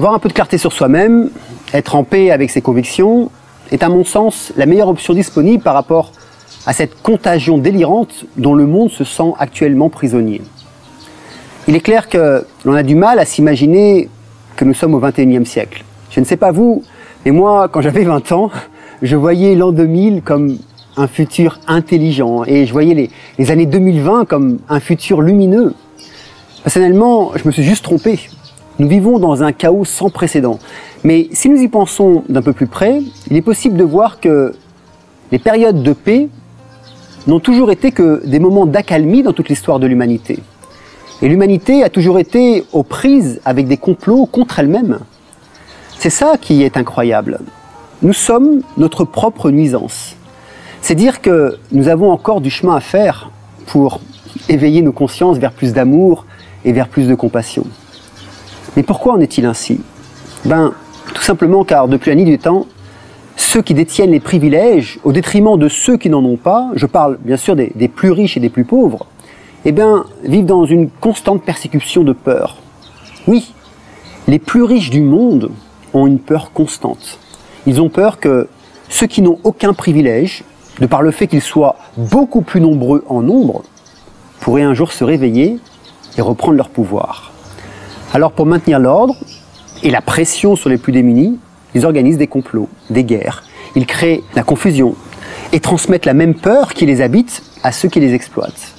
Avoir un peu de clarté sur soi-même, être en paix avec ses convictions, est à mon sens la meilleure option disponible par rapport à cette contagion délirante dont le monde se sent actuellement prisonnier. Il est clair que l'on a du mal à s'imaginer que nous sommes au XXIe siècle. Je ne sais pas vous, mais moi, quand j'avais 20 ans, je voyais l'an 2000 comme un futur intelligent et je voyais les années 2020 comme un futur lumineux. Personnellement, je me suis juste trompé. Nous vivons dans un chaos sans précédent. Mais si nous y pensons d'un peu plus près, il est possible de voir que les périodes de paix n'ont toujours été que des moments d'accalmie dans toute l'histoire de l'humanité. Et l'humanité a toujours été aux prises avec des complots contre elle-même. C'est ça qui est incroyable. Nous sommes notre propre nuisance. C'est dire que nous avons encore du chemin à faire pour éveiller nos consciences vers plus d'amour et vers plus de compassion. Mais pourquoi en est-il ainsi? Tout simplement car depuis la nuit du temps, ceux qui détiennent les privilèges, au détriment de ceux qui n'en ont pas, je parle bien sûr des plus riches et des plus pauvres, vivent dans une constante persécution de peur. Oui, les plus riches du monde ont une peur constante. Ils ont peur que ceux qui n'ont aucun privilège, de par le fait qu'ils soient beaucoup plus nombreux en nombre, pourraient un jour se réveiller et reprendre leur pouvoir. Alors pour maintenir l'ordre et la pression sur les plus démunis, ils organisent des complots, des guerres. Ils créent la confusion et transmettent la même peur qui les habite à ceux qui les exploitent.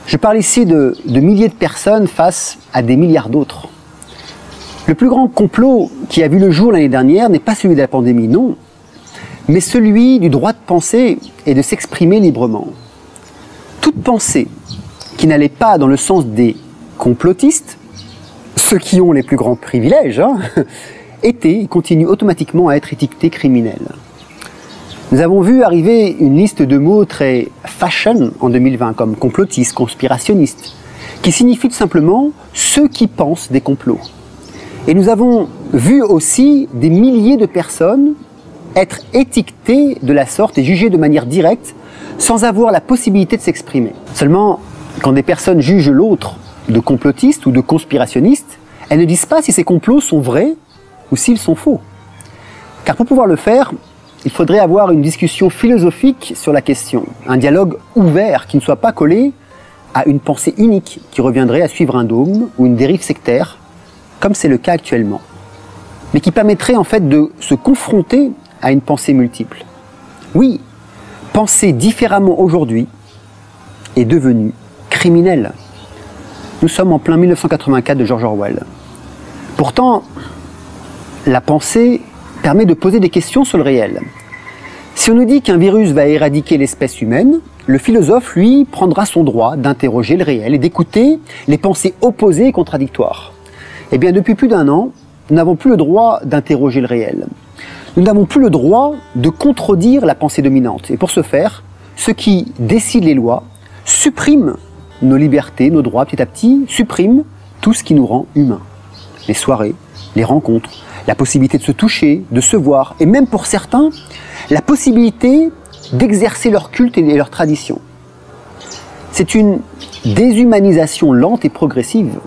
Je parle ici de milliers de personnes face à des milliards d'autres. Le plus grand complot qui a vu le jour l'année dernière n'est pas celui de la pandémie, non, mais celui du droit de penser et de s'exprimer librement. Toute pensée qui n'allait pas dans le sens des complotistes, ceux qui ont les plus grands privilèges, était et continue automatiquement à être étiquetée criminelle. Nous avons vu arriver une liste de mots très fashion en 2020, comme complotiste, conspirationniste, qui signifie tout simplement ceux qui pensent des complots. Et nous avons vu aussi des milliers de personnes être étiquetées de la sorte et jugées de manière directe, sans avoir la possibilité de s'exprimer. Seulement, quand des personnes jugent l'autre de complotiste ou de conspirationniste, elles ne disent pas si ces complots sont vrais ou s'ils sont faux. Car pour pouvoir le faire, il faudrait avoir une discussion philosophique sur la question, un dialogue ouvert qui ne soit pas collé à une pensée unique qui reviendrait à suivre un dogme ou une dérive sectaire, comme c'est le cas actuellement, mais qui permettrait en fait de se confronter à une pensée multiple. Oui, penser différemment aujourd'hui est devenu criminel. Nous sommes en plein 1984 de George Orwell. Pourtant, la pensée permet de poser des questions sur le réel. Si on nous dit qu'un virus va éradiquer l'espèce humaine, le philosophe, lui, prendra son droit d'interroger le réel et d'écouter les pensées opposées et contradictoires. Eh bien, depuis plus d'un an, nous n'avons plus le droit d'interroger le réel. Nous n'avons plus le droit de contredire la pensée dominante. Et pour ce faire, ceux qui décident les lois suppriment nos libertés, nos droits petit à petit, suppriment tout ce qui nous rend humains. Les soirées, les rencontres, la possibilité de se toucher, de se voir, et même pour certains, la possibilité d'exercer leur culte et leur tradition. C'est une déshumanisation lente et progressive.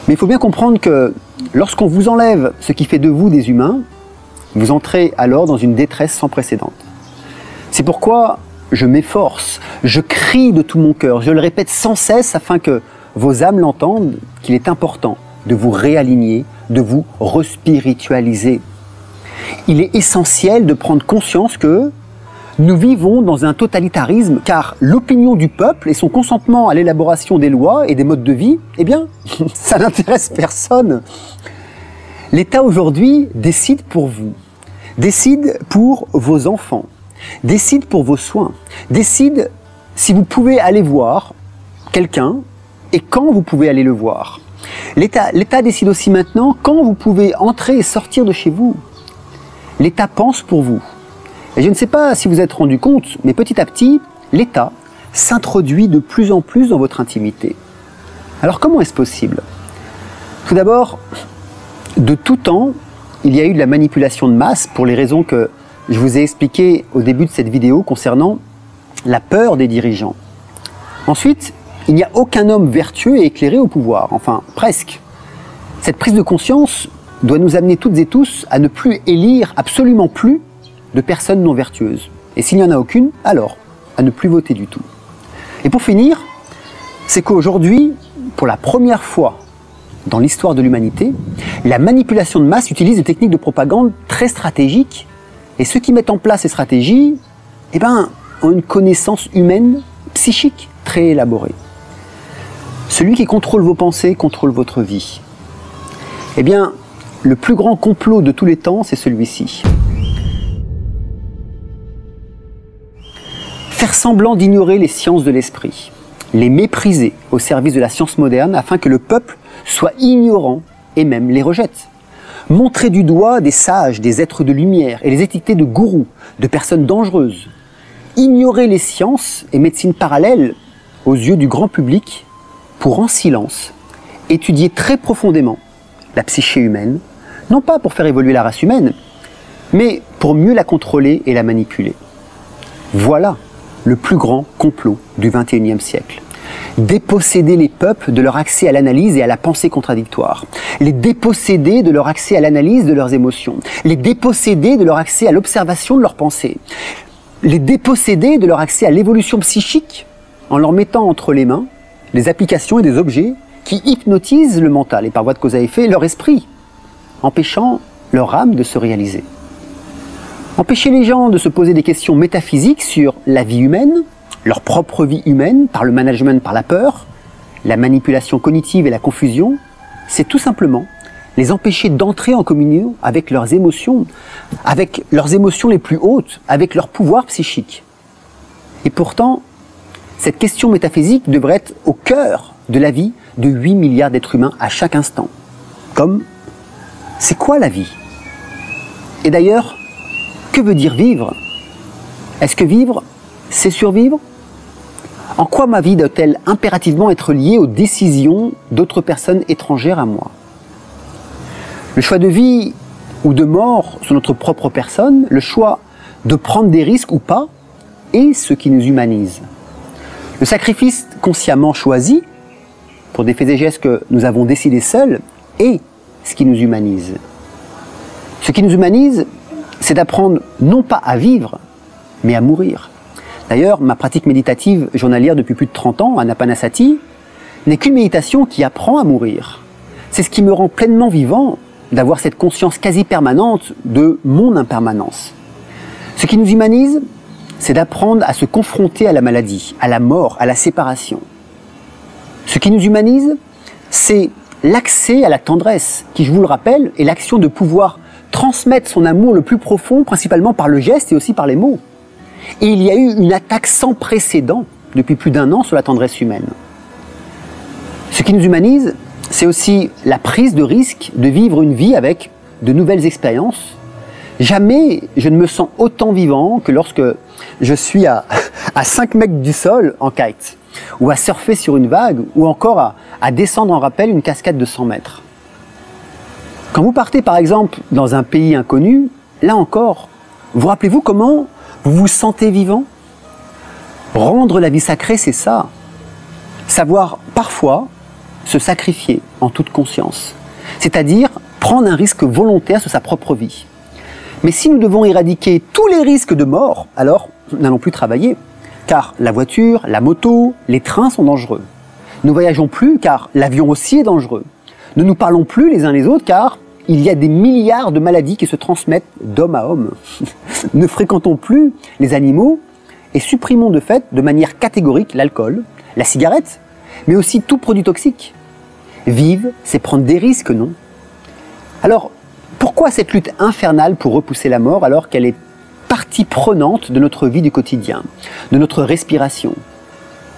Mais il faut bien comprendre que lorsqu'on vous enlève ce qui fait de vous des humains, vous entrez alors dans une détresse sans précédent. C'est pourquoi je m'efforce, je crie de tout mon cœur, je le répète sans cesse afin que vos âmes l'entendent, qu'il est important de vous réaligner, de vous respiritualiser. Il est essentiel de prendre conscience que nous vivons dans un totalitarisme, car l'opinion du peuple et son consentement à l'élaboration des lois et des modes de vie, eh bien, ça n'intéresse personne. L'État aujourd'hui décide pour vous, décide pour vos enfants, décide pour vos soins, décide si vous pouvez aller voir quelqu'un et quand vous pouvez aller le voir. L'État décide aussi maintenant quand vous pouvez entrer et sortir de chez vous. L'État pense pour vous. Et je ne sais pas si vous vous êtes rendu compte, mais petit à petit, l'État s'introduit de plus en plus dans votre intimité. Alors comment est-ce possible? Tout d'abord, de tout temps, il y a eu de la manipulation de masse pour les raisons que je vous ai expliquées au début de cette vidéo concernant la peur des dirigeants. Ensuite, il n'y a aucun homme vertueux et éclairé au pouvoir, enfin presque. Cette prise de conscience doit nous amener toutes et tous à ne plus élire absolument plus de personnes non vertueuses. Et s'il n'y en a aucune, alors à ne plus voter du tout. Et pour finir, c'est qu'aujourd'hui, pour la première fois dans l'histoire de l'humanité, la manipulation de masse utilise des techniques de propagande très stratégiques. Et ceux qui mettent en place ces stratégies, ont une connaissance humaine, psychique, très élaborée. Celui qui contrôle vos pensées contrôle votre vie. Le plus grand complot de tous les temps, c'est celui-ci. Faire semblant d'ignorer les sciences de l'esprit, les mépriser au service de la science moderne afin que le peuple soit ignorant et même les rejette. Montrer du doigt des sages, des êtres de lumière et les étiqueter de gourous, de personnes dangereuses. Ignorer les sciences et médecines parallèles aux yeux du grand public pour en silence étudier très profondément la psyché humaine, non pas pour faire évoluer la race humaine, mais pour mieux la contrôler et la manipuler. Voilà le plus grand complot du XXIe siècle. Déposséder les peuples de leur accès à l'analyse et à la pensée contradictoire. Les déposséder de leur accès à l'analyse de leurs émotions. Les déposséder de leur accès à l'observation de leurs pensées. Les déposséder de leur accès à l'évolution psychique en leur mettant entre les mains des applications et des objets qui hypnotisent le mental et par voie de cause à effet leur esprit, empêchant leur âme de se réaliser. Empêcher les gens de se poser des questions métaphysiques sur la vie humaine, leur propre vie humaine, par le management par la peur, la manipulation cognitive et la confusion, c'est tout simplement les empêcher d'entrer en communion avec leurs émotions les plus hautes, avec leur pouvoir psychique. Et pourtant, cette question métaphysique devrait être au cœur de la vie de 8 milliards d'êtres humains à chaque instant. Comme, c'est quoi la vie? Et d'ailleurs, que veut dire vivre? Est-ce que vivre, c'est survivre? En quoi ma vie doit-elle impérativement être liée aux décisions d'autres personnes étrangères à moi? Le choix de vie ou de mort sur notre propre personne, le choix de prendre des risques ou pas, est ce qui nous humanise. Le sacrifice consciemment choisi, pour des faits et gestes que nous avons décidés seuls, est ce qui nous humanise. Ce qui nous humanise, c'est d'apprendre non pas à vivre, mais à mourir. D'ailleurs, ma pratique méditative journalière depuis plus de 30 ans, Anapanasati, n'est qu'une méditation qui apprend à mourir. C'est ce qui me rend pleinement vivant d'avoir cette conscience quasi permanente de mon impermanence. Ce qui nous humanise, c'est d'apprendre à se confronter à la maladie, à la mort, à la séparation. Ce qui nous humanise, c'est l'accès à la tendresse, qui, je vous le rappelle, est l'action de pouvoir transmettre son amour le plus profond, principalement par le geste et aussi par les mots. Et il y a eu une attaque sans précédent depuis plus d'1 an sur la tendresse humaine. Ce qui nous humanise, c'est aussi la prise de risque de vivre une vie avec de nouvelles expériences. Jamais je ne me sens autant vivant que lorsque je suis à 5 mètres du sol en kite, ou à surfer sur une vague, ou encore à descendre en rappel une cascade de 100 mètres. Quand vous partez par exemple dans un pays inconnu, là encore, vous rappelez-vous comment vous vous sentez vivant? Rendre la vie sacrée, c'est ça. Savoir parfois se sacrifier en toute conscience. C'est-à-dire prendre un risque volontaire sur sa propre vie. Mais si nous devons éradiquer tous les risques de mort, alors nous n'allons plus travailler. Car la voiture, la moto, les trains sont dangereux. Ne voyageons plus car l'avion aussi est dangereux. Ne nous parlons plus les uns les autres car il y a des milliards de maladies qui se transmettent d'homme à homme. Ne fréquentons plus les animaux et supprimons de fait, de manière catégorique, l'alcool, la cigarette, mais aussi tout produit toxique. Vivre, c'est prendre des risques, non? Alors, pourquoi cette lutte infernale pour repousser la mort alors qu'elle est partie prenante de notre vie du quotidien, de notre respiration?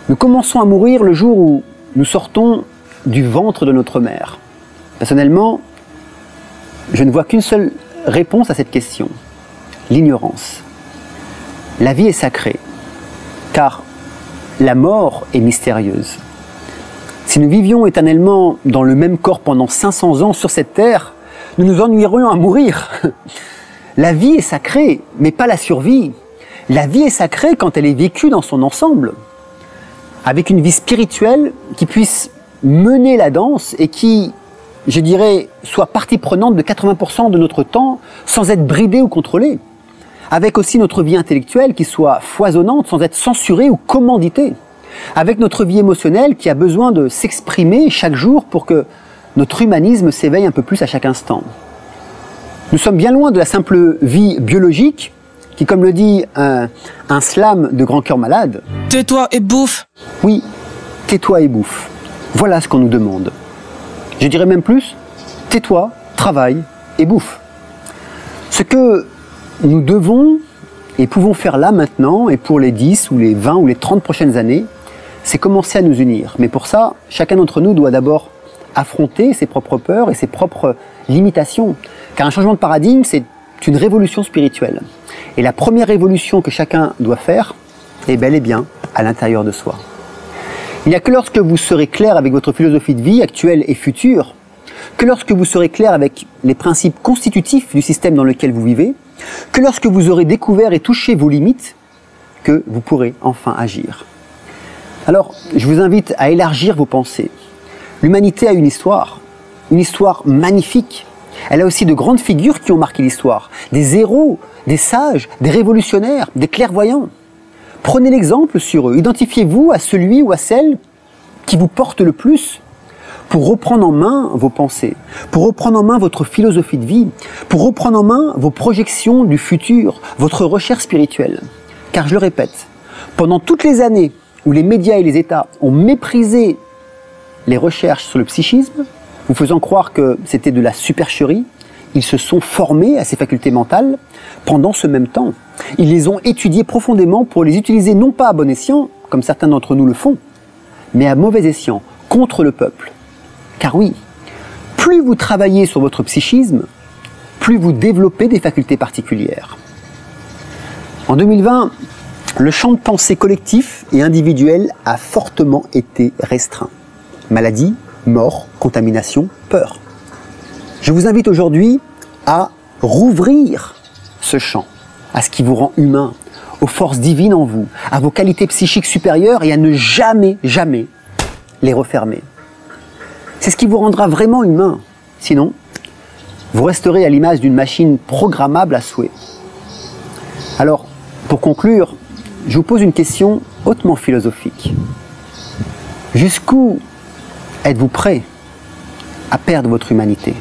Nous commençons à mourir le jour où nous sortons du ventre de notre mère. Personnellement, je ne vois qu'une seule réponse à cette question, l'ignorance. La vie est sacrée, car la mort est mystérieuse. Si nous vivions éternellement dans le même corps pendant 500 ans sur cette terre, nous nous ennuierions à mourir. La vie est sacrée, mais pas la survie. La vie est sacrée quand elle est vécue dans son ensemble, avec une vie spirituelle qui puisse mener la danse et qui je dirais, soit partie prenante de 80% de notre temps sans être bridée ou contrôlée. Avec aussi notre vie intellectuelle qui soit foisonnante sans être censurée ou commanditée. Avec notre vie émotionnelle qui a besoin de s'exprimer chaque jour pour que notre humanisme s'éveille un peu plus à chaque instant. Nous sommes bien loin de la simple vie biologique qui, comme le dit un slam de Grand Cœur Malade... Tais-toi et bouffe. Oui, tais-toi et bouffe. Voilà ce qu'on nous demande. Je dirais même plus, tais-toi, travaille et bouffe. Ce que nous devons et pouvons faire là maintenant et pour les 10 ou les 20 ou les 30 prochaines années, c'est commencer à nous unir. Mais pour ça, chacun d'entre nous doit d'abord affronter ses propres peurs et ses propres limitations. Car un changement de paradigme, c'est une révolution spirituelle. Et la première révolution que chacun doit faire est bel et bien à l'intérieur de soi. Il n'y a que lorsque vous serez clair avec votre philosophie de vie actuelle et future, que lorsque vous serez clair avec les principes constitutifs du système dans lequel vous vivez, que lorsque vous aurez découvert et touché vos limites, que vous pourrez enfin agir. Alors, je vous invite à élargir vos pensées. L'humanité a une histoire magnifique. Elle a aussi de grandes figures qui ont marqué l'histoire, des héros, des sages, des révolutionnaires, des clairvoyants. Prenez l'exemple sur eux, identifiez-vous à celui ou à celle qui vous porte le plus pour reprendre en main vos pensées, pour reprendre en main votre philosophie de vie, pour reprendre en main vos projections du futur, votre recherche spirituelle. Car je le répète, pendant toutes les années où les médias et les États ont méprisé les recherches sur le psychisme, vous faisant croire que c'était de la supercherie, ils se sont formés à ces facultés mentales pendant ce même temps. Ils les ont étudiées profondément pour les utiliser non pas à bon escient, comme certains d'entre nous le font, mais à mauvais escient, contre le peuple. Car oui, plus vous travaillez sur votre psychisme, plus vous développez des facultés particulières. En 2020, le champ de pensée collectif et individuel a fortement été restreint. Maladie, mort, contamination, peur. Je vous invite aujourd'hui à rouvrir ce champ, à ce qui vous rend humain, aux forces divines en vous, à vos qualités psychiques supérieures et à ne jamais, jamais les refermer. C'est ce qui vous rendra vraiment humain. Sinon, vous resterez à l'image d'une machine programmable à souhait. Alors, pour conclure, je vous pose une question hautement philosophique. Jusqu'où êtes-vous prêt à perdre votre humanité ?